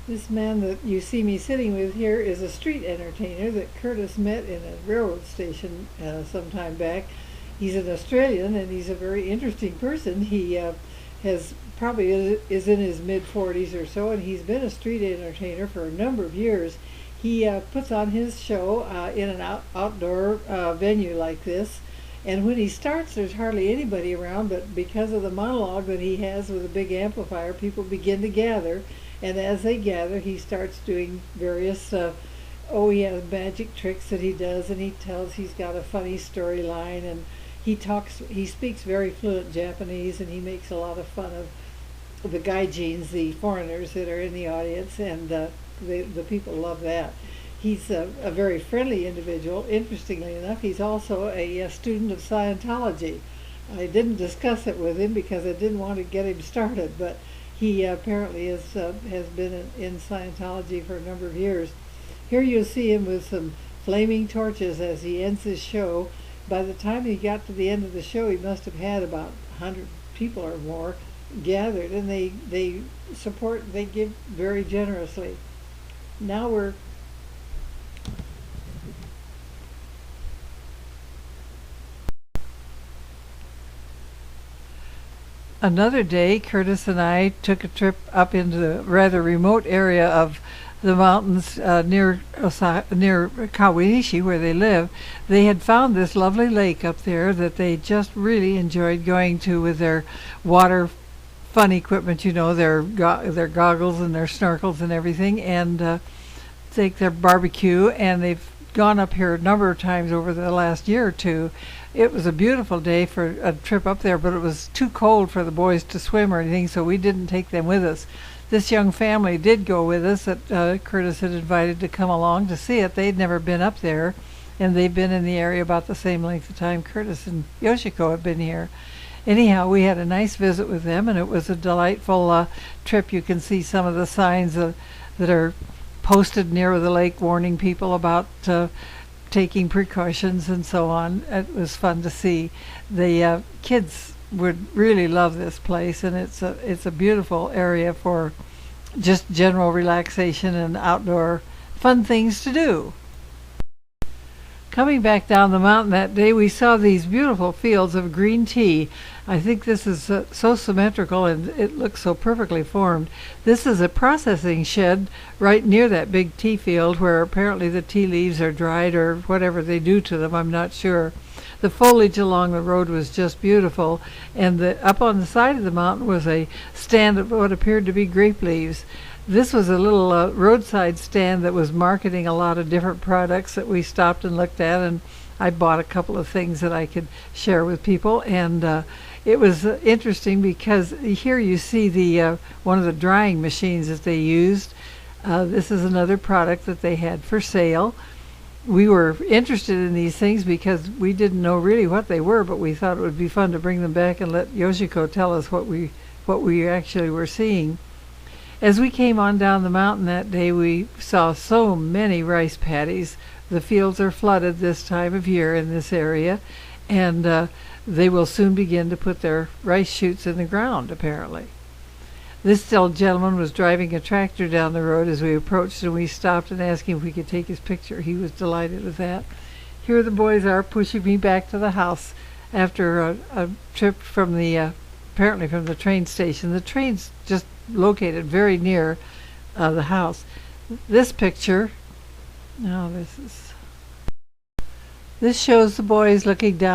This man that you see me sitting with here is a street entertainer that Curtis met in a railroad station some time back. He's an Australian and he's a very interesting person. He has probably is in his mid 40s or so, and he's been a street entertainer for a number of years. He puts on his show in an outdoor venue like this. And when he starts, there's hardly anybody around, but because of the monologue that he has with a big amplifier, people begin to gather. And as they gather, he starts doing various, he has magic tricks that he does, and he tells he's got a funny storyline, and he speaks very fluent Japanese, and he makes a lot of fun of the gaijins, the foreigners that are in the audience, and the people love that. He's a very friendly individual. Interestingly enough, he's also a student of Scientology. I didn't discuss it with him because I didn't want to get him started, but he apparently has been in Scientology for a number of years. Here you'll see him with some flaming torches as he ends his show. By the time he got to the end of the show, he must have had about 100 people or more gathered, and they give very generously. Now we're Another day, Curtis and I took a trip up into the rather remote area of the mountains near Kawanishi, where they live. They had found this lovely lake up there that they just really enjoyed going to with their water fun equipment, their goggles and their snorkels and everything, and take their barbecue. And they've gone up here a number of times over the last year or two. It was a beautiful day for a trip up there, but it was too cold for the boys to swim or anything, so we didn't take them with us. This young family did go with us that Curtis had invited to come along to see it. They'd never been up there, and they've been in the area about the same length of time Curtis and Yoshiko have been here. Anyhow, we had a nice visit with them, and it was a delightful trip. You can see some of the signs that are posted near the lake warning people about taking precautions and so on. It was fun to see. The kids would really love this place, and it's a beautiful area for just general relaxation and outdoor fun things to do. Coming back down the mountain that day, we saw these beautiful fields of green tea. I think this is so symmetrical and it looks so perfectly formed. This is a processing shed right near that big tea field where apparently the tea leaves are dried or whatever they do to them, I'm not sure. The foliage along the road was just beautiful, and up on the side of the mountain was a stand of what appeared to be grape leaves. This was a little roadside stand that was marketing a lot of different products that we stopped and looked at, and I bought a couple of things that I could share with people. And it was interesting because here you see the one of the drying machines that they used. This is another product that they had for sale. We were interested in these things because we didn't know really what they were, but we thought it would be fun to bring them back and let Yoshiko tell us what we actually were seeing. As we came on down the mountain that day, we saw so many rice paddies. The fields are flooded this time of year in this area, and they will soon begin to put their rice shoots in the ground, apparently. This old gentleman was driving a tractor down the road as we approached, and we stopped and asked him if we could take his picture. He was delighted with that. Here the boys are pushing me back to the house after a trip from apparently from the train station. The train's just located very near the house. This picture, this shows the boys looking down